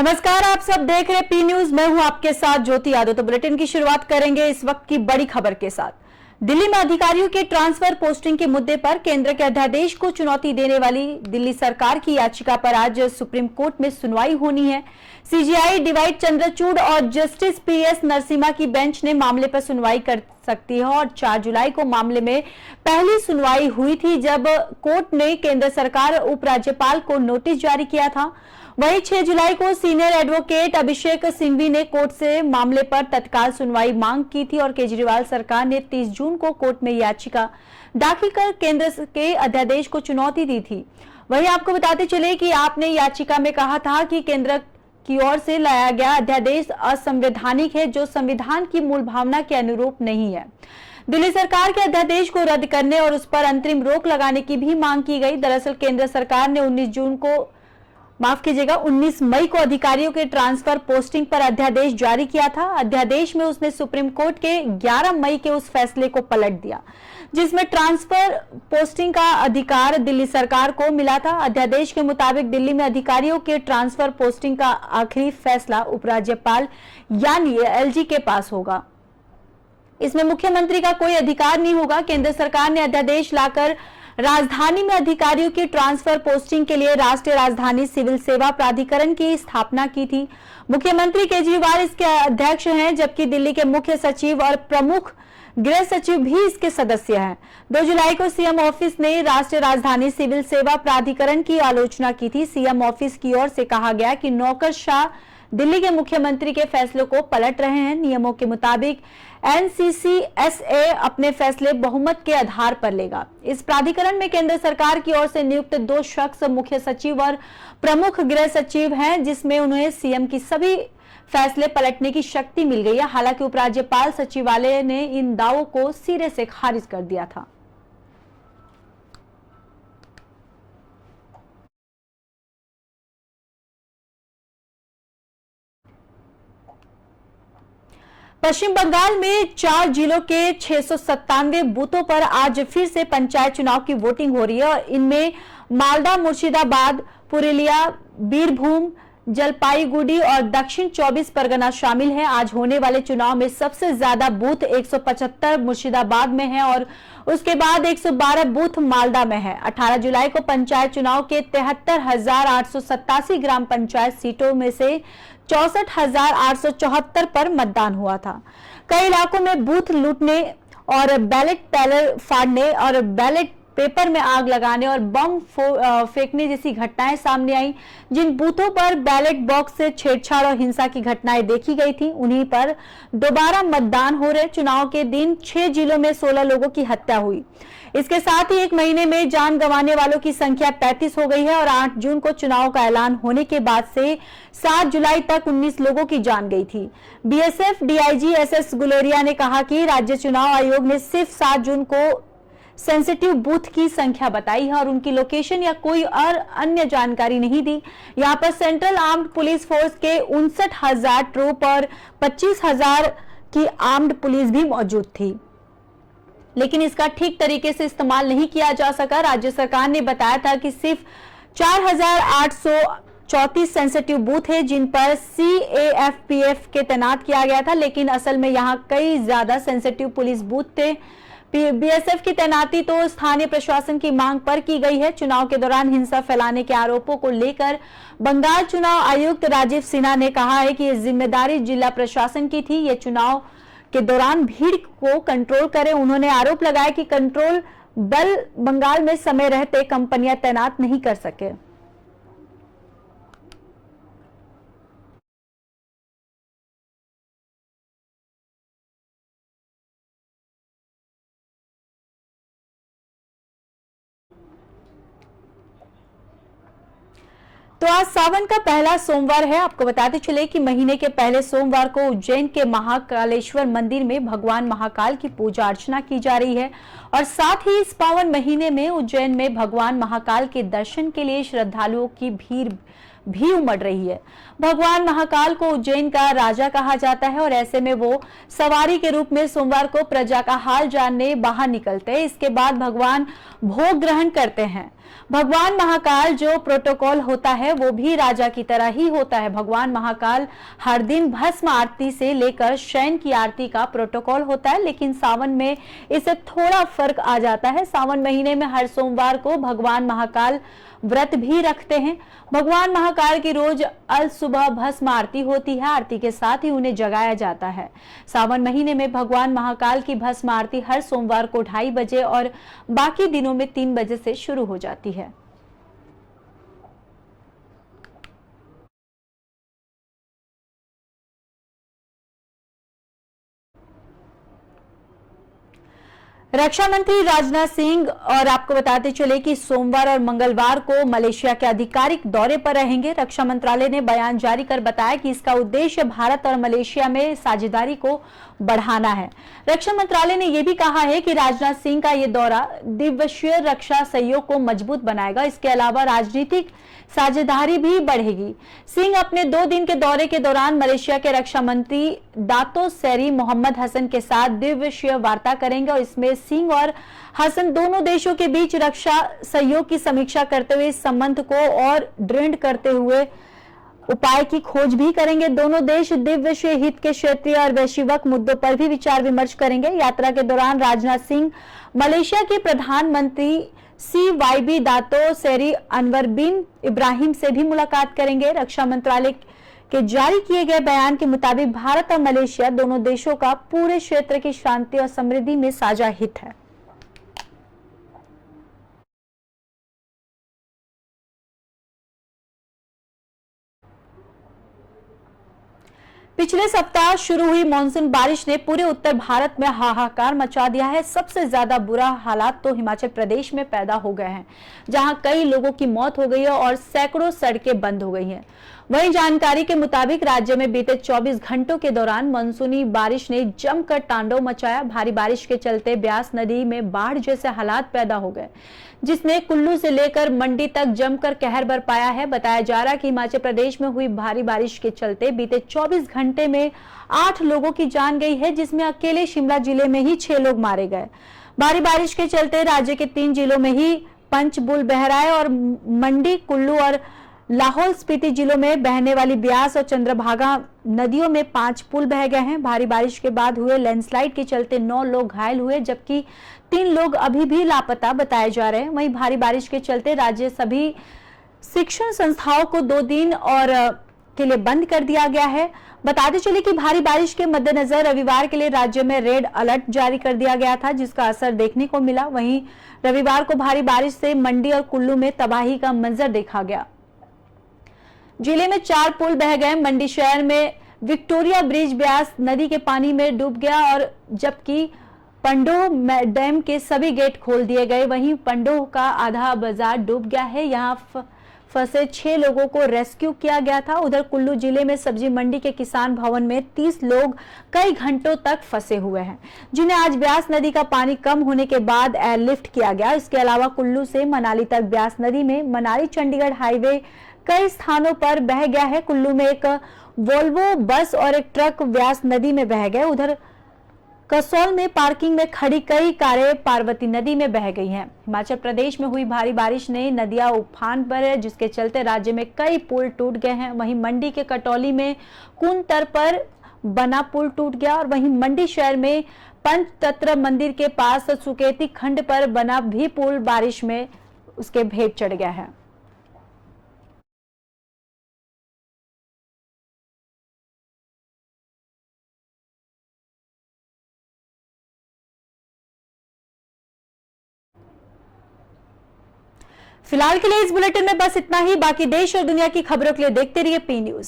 नमस्कार, आप सब देख रहे पी न्यूज। मैं हूं आपके साथ ज्योति यादव। तो बुलेटिन की शुरुआत करेंगे इस वक्त की बड़ी खबर के साथ। दिल्ली में अधिकारियों के ट्रांसफर पोस्टिंग के मुद्दे पर केंद्र के अध्यादेश को चुनौती देने वाली दिल्ली सरकार की याचिका पर आज सुप्रीम कोर्ट में सुनवाई होनी है। सीजेआई डिवाइड चंद्रचूड़ और जस्टिस पीएस नरसिम्हा की बेंच ने मामले पर सुनवाई कर सकती है और 4 जुलाई को मामले में पहली सुनवाई हुई थी, जब कोर्ट ने केंद्र सरकार उपराज्यपाल को नोटिस जारी किया था। वहीं 6 जुलाई को सीनियर एडवोकेट अभिषेक सिंघवी ने कोर्ट से मामले पर तत्काल सुनवाई मांग की थी और केजरीवाल सरकार ने 30 जून को कोर्ट में याचिका दाखिल कर केंद्र के अध्यादेश को चुनौती दी थी। वहीं आपको बताते चले कि आपने याचिका में कहा था कि केंद्र की ओर से लाया गया अध्यादेश असंवैधानिक है, जो संविधान की मूल भावना के अनुरूप नहीं है। दिल्ली सरकार के अध्यादेश को रद्द करने और उस पर अंतरिम रोक लगाने की भी मांग की गई। दरअसल केंद्र सरकार ने 19 मई को अधिकारियों के ट्रांसफर पोस्टिंग पर अध्यादेश जारी किया था। अध्यादेश में उसने सुप्रीम कोर्ट के 11 मई के उस फैसले को पलट दिया, जिसमें ट्रांसफर पोस्टिंग का अधिकार दिल्ली सरकार को मिला था। अध्यादेश के मुताबिक दिल्ली में अधिकारियों के ट्रांसफर पोस्टिंग का आखिरी फैसला उपराज्यपाल यानी एलजी के पास होगा। इसमें मुख्यमंत्री का कोई अधिकार नहीं होगा। केंद्र सरकार ने अध्यादेश लाकर राजधानी में अधिकारियों की ट्रांसफर पोस्टिंग के लिए राष्ट्रीय राजधानी सिविल सेवा प्राधिकरण की स्थापना की थी। मुख्यमंत्री केजरीवाल इसके अध्यक्ष हैं, जबकि दिल्ली के मुख्य सचिव और प्रमुख गृह सचिव भी इसके सदस्य हैं। 2 जुलाई को सीएम ऑफिस ने राष्ट्रीय राजधानी सिविल सेवा प्राधिकरण की आलोचना की थी। सीएम ऑफिस की ओर से कहा गया कि नौकरशाह दिल्ली के मुख्यमंत्री के फैसलों को पलट रहे हैं। नियमों के मुताबिक एनसीसीएसए अपने फैसले बहुमत के आधार पर लेगा। इस प्राधिकरण में केंद्र सरकार की ओर से नियुक्त 2 शख्स मुख्य सचिव और प्रमुख गृह सचिव हैं, जिसमें उन्हें सीएम की सभी फैसले पलटने की शक्ति मिल गई है। हालांकि उपराज्यपाल सचिवालय ने इन दावों को सिरे से खारिज कर दिया था। पश्चिम बंगाल में 4 जिलों के 697 बूथों पर आज फिर से पंचायत चुनाव की वोटिंग हो रही है और इनमें मालदा, मुर्शिदाबाद, पुरुलिया, बीरभूम, जलपाईगुड़ी और दक्षिण 24 परगना शामिल है। आज होने वाले चुनाव में सबसे ज्यादा बूथ 175 मुर्शिदाबाद में है और उसके बाद 112 बूथ मालदा में है। 18 जुलाई को पंचायत चुनाव के 73,887 ग्राम पंचायत सीटों में से 64,874 पर मतदान हुआ था। कई इलाकों में बूथ लूटने और बैलेट पैलर फाड़ने और बैलेट पेपर में आग लगाने और बम फेंकने जैसी घटनाएं सामने आई। जिन बूथों पर बैलेट बॉक्स से छेड़छाड़ और हिंसा की घटनाएं देखी गई थी, उन्हीं पर दोबारा मतदान हो रहे। चुनाव के दिन 6 जिलों में 16 लोगों की हत्या हुई। इसके साथ ही एक महीने में जान गंवाने वालों की संख्या 35 हो गई है और 8 जून को चुनाव का ऐलान होने के बाद से 7 जुलाई तक 19 लोगों की जान गई थी। बीएसएफ डीआईजी एसएस गुलेरिया ने कहा कि राज्य चुनाव आयोग ने सिर्फ 7 जून को सेंसिटिव बूथ की संख्या बताई है और उनकी लोकेशन या कोई और अन्य जानकारी नहीं दी। यहां पर सेंट्रल आर्म्ड पुलिस फोर्स के 59,000 ट्रूप और 25,000 की आर्म्ड पुलिस भी मौजूद थी, लेकिन इसका ठीक तरीके से इस्तेमाल नहीं किया जा सका। राज्य सरकार ने बताया था कि सिर्फ 4,834 सेंसिटिव बूथ है जिन पर सीएएफपीएफ के तैनात किया गया था, लेकिन असल में यहां कई ज्यादा सेंसिटिव पुलिस बूथ थे। बीएसएफ की तैनाती तो स्थानीय प्रशासन की मांग पर की गई है। चुनाव के दौरान हिंसा फैलाने के आरोपों को लेकर बंगाल चुनाव आयुक्त राजीव सिन्हा ने कहा है कि ये जिम्मेदारी जिला प्रशासन की थी, ये चुनाव के दौरान भीड़ को कंट्रोल करे। उन्होंने आरोप लगाया कि कंट्रोल बल बंगाल में समय रहते कंपनियां तैनात नहीं कर सके। तो आज सावन का पहला सोमवार है। आपको बताते चले कि महीने के पहले सोमवार को उज्जैन के महाकालेश्वर मंदिर में भगवान महाकाल की पूजा अर्चना की जा रही है और साथ ही इस पावन महीने में उज्जैन में भगवान महाकाल के दर्शन के लिए श्रद्धालुओं की भीड़ भी उमड़ रही है। भगवान महाकाल को उज्जैन का राजा कहा जाता है और ऐसे में वो सवारी के रूप में सोमवार को प्रजा का हाल जानने बाहर निकलते हैं। इसके बाद भगवान भोग ग्रहण करते हैं। भगवान महाकाल जो प्रोटोकॉल होता है वो भी राजा की तरह ही होता है। भगवान महाकाल हर दिन भस्म आरती से लेकर शयन की आरती का प्रोटोकॉल होता है, लेकिन सावन में इससे थोड़ा फर्क आ जाता है। सावन महीने में हर सोमवार को भगवान महाकाल व्रत भी रखते हैं। भगवान महाकाल की रोज अल सुबह भस्म आरती होती है। आरती के साथ ही उन्हें जगाया जाता है। सावन महीने में भगवान महाकाल की भस्म आरती हर सोमवार को 2:30 बजे और बाकी दिनों में 3 बजे से शुरू हो जाती है। रक्षा मंत्री राजनाथ सिंह और आपको बताते चले कि सोमवार और मंगलवार को मलेशिया के आधिकारिक दौरे पर रहेंगे। रक्षा मंत्रालय ने बयान जारी कर बताया कि इसका उद्देश्य भारत और मलेशिया में साझेदारी को बढ़ाना है। रक्षा मंत्रालय ने यह भी कहा है कि राजनाथ सिंह का यह दौरा द्विपक्षीय रक्षा सहयोग को मजबूत बनाएगा। इसके अलावा राजनीतिक साझेदारी भी बढ़ेगी। सिंह अपने 2 दिन के दौरे के दौरान मलेशिया के रक्षा मंत्री दातो सेरी मोहम्मद हसन के साथ द्विपक्षीय वार्ता करेंगे और इसमें सिंह और हसन दोनों देशों के बीच रक्षा सहयोग की समीक्षा करते हुए इस संबंध को और दृढ़ करते हुए उपाय की खोज भी करेंगे। दोनों देश द्विपक्षीय हित के क्षेत्रीय और वैश्विक मुद्दों पर भी विचार विमर्श करेंगे। यात्रा के दौरान राजनाथ सिंह मलेशिया के प्रधानमंत्री CYB दातो सेरी अनवर बिन इब्राहिम से भी मुलाकात करेंगे। रक्षा मंत्रालय के जारी किए गए बयान के मुताबिक भारत और मलेशिया दोनों देशों का पूरे क्षेत्र की शांति और समृद्धि में साझा हित है। पिछले सप्ताह शुरू हुई मानसून बारिश ने पूरे उत्तर भारत में हाहाकार मचा दिया है। सबसे ज्यादा बुरा हालात तो हिमाचल प्रदेश में पैदा हो गए हैं, जहां कई लोगों की मौत हो गई है और सैकड़ों सड़कें बंद हो गई हैं। वहीं जानकारी के मुताबिक राज्य में बीते 24 घंटों के दौरान मानसूनी बारिश ने जमकर तांडव मचाया। भारी बारिश के चलते ब्यास नदी में बाढ़ जैसे हालात पैदा हो गए, जिसने कुल्लू से लेकर मंडी तक जमकर कहर बरपाया है। बताया जा रहा है कि हिमाचल प्रदेश में हुई भारी बारिश के चलते बीते 24 घंटे में 8 लोगों की जान गई है, जिसमें अकेले शिमला जिले में ही 6 लोग मारे गए। भारी बारिश के चलते राज्य के 3 जिलों में ही पंचबुल बह रहा है और मंडी, कुल्लू और लाहौल स्पीति जिलों में बहने वाली ब्यास और चंद्रभागा नदियों में 5 पुल बह गए हैं। भारी बारिश के बाद हुए लैंडस्लाइड के चलते 9 लोग घायल हुए, जबकि 3 लोग अभी भी लापता बताए जा रहे हैं। वहीं भारी बारिश के चलते राज्य सभी शिक्षण संस्थाओं को 2 दिन और के लिए बंद कर दिया गया है। बताते चले कि भारी बारिश के मद्देनजर रविवार के लिए राज्य में रेड अलर्ट जारी कर दिया गया था, जिसका असर देखने को मिला। वहीं रविवार को भारी बारिश से मंडी और कुल्लू में तबाही का मंजर देखा गया। जिले में 4 पुल बह गए। मंडी शहर में विक्टोरिया ब्रिज ब्यास नदी के पानी में डूब गया और जबकि पंडोह डैम के सभी गेट खोल दिए गए। वहीं पंडोह का आधा बाजार डूब गया है। यहां फंसे 6 लोगों को रेस्क्यू किया गया था। उधर कुल्लू जिले में सब्जी मंडी के किसान भवन में 30 लोग कई घंटों तक फंसे हुए हैं, जिन्हें आज ब्यास नदी का पानी कम होने के बाद एयरलिफ्ट किया गया। इसके अलावा कुल्लू से मनाली तक ब्यास नदी में मनाली चंडीगढ़ हाईवे कई स्थानों पर बह गया है। कुल्लू में एक वोल्वो बस और एक ट्रक ब्यास नदी में बह गए। उधर कसौल में पार्किंग में खड़ी कई कारें पार्वती नदी में बह गई हैं। हिमाचल प्रदेश में हुई भारी बारिश ने नदियां उफान पर है, जिसके चलते राज्य में कई पुल टूट गए हैं। वहीं मंडी के कटौली में कुनतर पर बना पुल टूट गया और वहीं मंडी शहर में पंचतत्व मंदिर के पास सुकेती खंड पर बना भी पुल बारिश में उसके भेद चढ़ गया है। फिलहाल के लिए इस बुलेटिन में बस इतना ही। बाकी देश और दुनिया की खबरों के लिए देखते रहिए पी न्यूज।